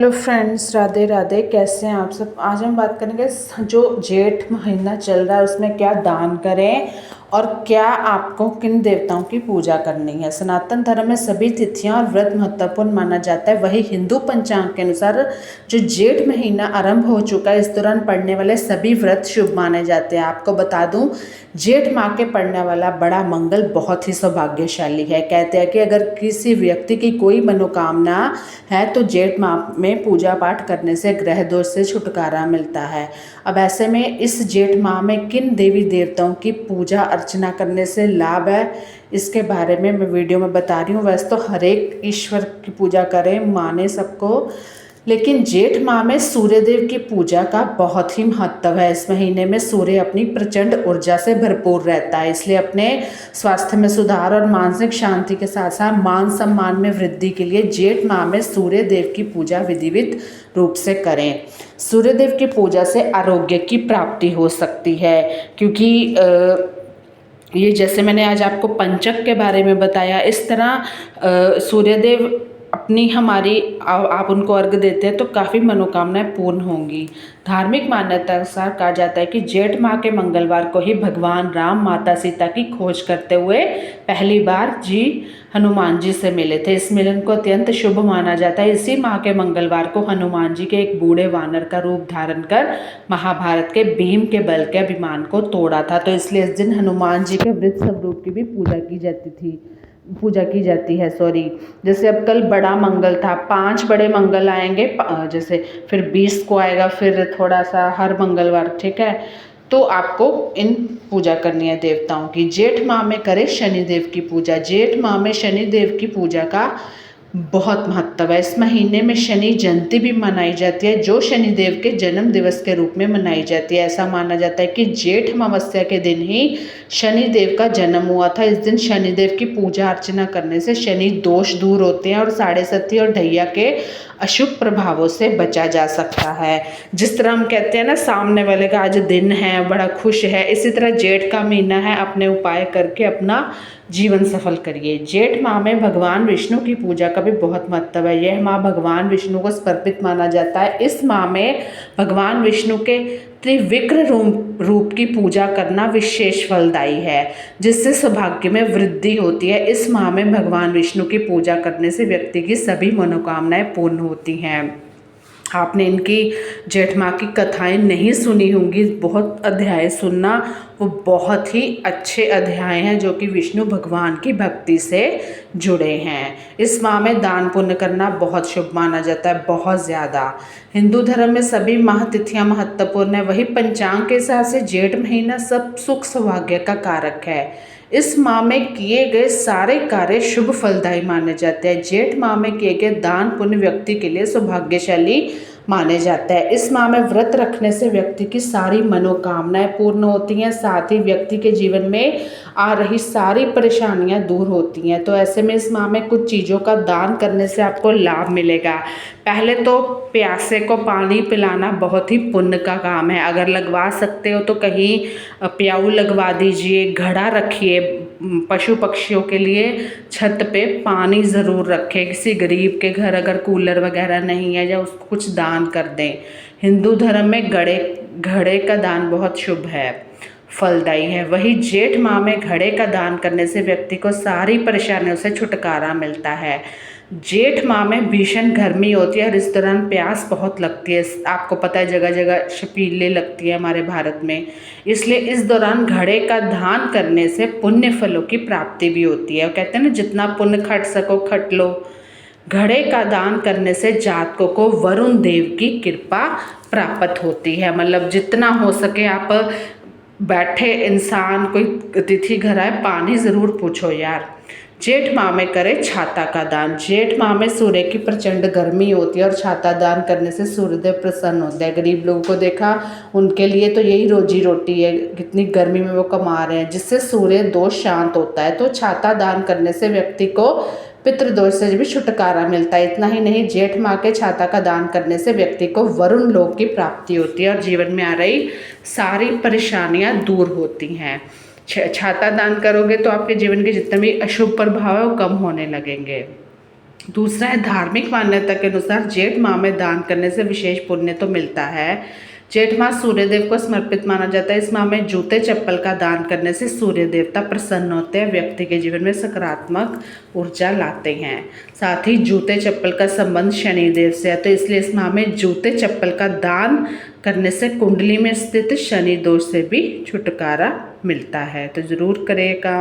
Hello friends, Radhe Radhe. कैसे हैं आप सब। आज हम बात करेंगे जो जेठ महीना चल रहा है उसमें क्या दान करें और क्या आपको किन देवताओं की पूजा करनी है। सनातन धर्म में सभी तिथियां और व्रत महत्वपूर्ण माना जाता है। वही हिंदू पंचांग के अनुसार जो जेठ महीना आरंभ हो चुका है, इस दौरान पड़ने वाले सभी व्रत शुभ माने जाते हैं। आपको बता दूं, जेठ माह के पड़ने वाला बड़ा मंगल बहुत ही सौभाग्यशाली है। कहते हैं कि अगर किसी व्यक्ति की कोई मनोकामना है तो जेठ माह में पूजा पाठ करने से ग्रह दोष से छुटकारा मिलता है। अब ऐसे में इस जेठ माह में किन देवी देवताओं की पूजा अर्चना करने से लाभ है, इसके बारे में मैं वीडियो में बता रही हूँ। वैसे तो हर एक ईश्वर की पूजा करें, माने सबको, लेकिन जेठ माह में सूर्यदेव की पूजा का बहुत ही महत्व है। इस महीने में सूर्य अपनी प्रचंड ऊर्जा से भरपूर रहता है, इसलिए अपने स्वास्थ्य में सुधार और मानसिक शांति के साथ साथ मान सम्मान में वृद्धि के लिए जेठ माह में सूर्य देव की पूजा विधिवत रूप से करें। सूर्यदेव की पूजा से आरोग्य की प्राप्ति हो सकती है, क्योंकि ये जैसे मैंने आज आपको पंचक के बारे में बताया, इस तरह सूर्यदेव अपनी हमारी आप उनको अर्घ देते हैं तो काफ़ी मनोकामनाएं पूर्ण होंगी। धार्मिक मान्यता अनुसार कहा जाता है कि जेठ माह के मंगलवार को ही भगवान राम माता सीता की खोज करते हुए पहली बार हनुमान जी से मिले थे। इस मिलन को अत्यंत शुभ माना जाता है। इसी माह के मंगलवार को हनुमान जी के एक बूढ़े वानर का रूप धारण कर महाभारत के भीम के बल के अभिमान को तोड़ा था, तो इसलिए इस दिन हनुमान जी के वृद्ध स्वरूप की भी पूजा की जाती है। जैसे अब कल बड़ा मंगल था, 5 बड़े मंगल आएंगे, जैसे फिर 20 को आएगा, फिर थोड़ा सा हर मंगलवार, ठीक है। तो आपको इन पूजा करनी है देवताओं की। जेठ माह में करें शनिदेव की पूजा। जेठ माह में शनिदेव की पूजा का बहुत महत्व है। इस महीने में शनि जयंती भी मनाई जाती है, जो शनिदेव के जन्म दिवस के रूप में मनाई जाती है। ऐसा माना जाता है कि जेठ अमावस्या के दिन ही शनिदेव का जन्म हुआ था। इस दिन शनिदेव की पूजा अर्चना करने से शनि दोष दूर होते हैं और साढ़े सती और ढैया के अशुभ प्रभावों से बचा जा सकता है। जिस तरह हम कहते हैं ना, सामने वाले का आज दिन है, बड़ा खुश है, इसी तरह जेठ का महीना है, अपने उपाय करके अपना जीवन सफल करिए। जेठ माह में भगवान विष्णु की पूजा का भी बहुत महत्व है। यह माह भगवान विष्णु को समर्पित माना जाता है। इस माह में भगवान विष्णु के त्रिविक्र रूप की पूजा करना विशेष फलदायी है, जिससे सौभाग्य में वृद्धि होती है। इस माह में भगवान विष्णु की पूजा करने से व्यक्ति की सभी मनोकामनाएं पूर्ण होती हैं। आपने इनकी जेठ माह की कथाएं नहीं सुनी होंगी, बहुत अध्याय सुनना, वो बहुत ही अच्छे अध्याय हैं जो कि विष्णु भगवान की भक्ति से जुड़े हैं। इस माह में दान पुण्य करना बहुत शुभ माना जाता है, बहुत ज़्यादा। हिंदू धर्म में सभी माह तिथियाँ महत्वपूर्ण है। वही पंचांग के हिसाब से जेठ महीना सब सुख सौभाग्य का कारक है। इस माह में किए गए सारे कार्य शुभ फलदायी माने जाते हैं। जेठ माह में किए गए दान पुण्य व्यक्ति के लिए सौभाग्यशाली माने जाते हैं। इस माह में व्रत रखने से व्यक्ति की सारी मनोकामनाएं पूर्ण होती हैं, साथ ही व्यक्ति के जीवन में आ रही सारी परेशानियां दूर होती हैं। तो ऐसे में इस माह में कुछ चीज़ों का दान करने से आपको लाभ मिलेगा। पहले तो प्यासे को पानी पिलाना बहुत ही पुण्य का काम है। अगर लगवा सकते हो तो कहीं प्याऊ लगवा दीजिए, घड़ा रखिए, पशु पक्षियों के लिए छत पे पानी ज़रूर रखें। किसी गरीब के घर अगर कूलर वगैरह नहीं है, या उसको कुछ दान कर दें। हिंदू धर्म में घड़े का दान बहुत शुभ है, फलदायी है। वही जेठ माह में घड़े का दान करने से व्यक्ति को सारी परेशानियों से छुटकारा मिलता है। जेठ माह में भीषण गर्मी होती है और इस दौरान प्यास बहुत लगती है। आपको पता है जगह जगह छबीलें लगती है हमारे भारत में, इसलिए इस दौरान घड़े का दान करने से पुण्य फलों की प्राप्ति भी होती है। कहते हैं ना, जितना पुण्य खट सको खट लो। घड़े का दान करने से जातकों को वरुण देव की कृपा प्राप्त होती है। मतलब जितना हो सके आप बैठे इंसान कोई अतिथि घर आए, पानी ज़रूर पूछो यार। जेठ माह में करें छाता का दान। जेठ माह में सूर्य की प्रचंड गर्मी होती है और छाता दान करने से सूर्यदेव प्रसन्न होते हैं। गरीब लोगों को देखा, उनके लिए तो यही रोजी रोटी है, कितनी गर्मी में वो कमा रहे हैं, जिससे सूर्य दोष शांत होता है। तो छाता दान करने से व्यक्ति को पितृदोष से भी छुटकारा मिलता है। इतना ही नहीं, जेठ माह के छाता का दान करने से व्यक्ति को वरुण लोक की प्राप्ति होती है और जीवन में आ रही सारी परेशानियां दूर होती हैं। छाता दान करोगे तो आपके जीवन के जितने भी अशुभ प्रभाव है वो कम होने लगेंगे। दूसरा है धार्मिक मान्यता के अनुसार जेठ माह में दान करने से विशेष पुण्य तो मिलता है। जेठ माह सूर्यदेव को समर्पित माना जाता है। इस माह में जूते चप्पल का दान करने से सूर्य देवता प्रसन्न होते हैं, व्यक्ति के जीवन में सकारात्मक ऊर्जा लाते हैं। साथ ही जूते चप्पल का संबंध शनिदेव से है, तो इसलिए इस माह में जूते चप्पल का दान करने से कुंडली में स्थित शनि दोष से भी छुटकारा मिलता है। तो ज़रूर करें काम।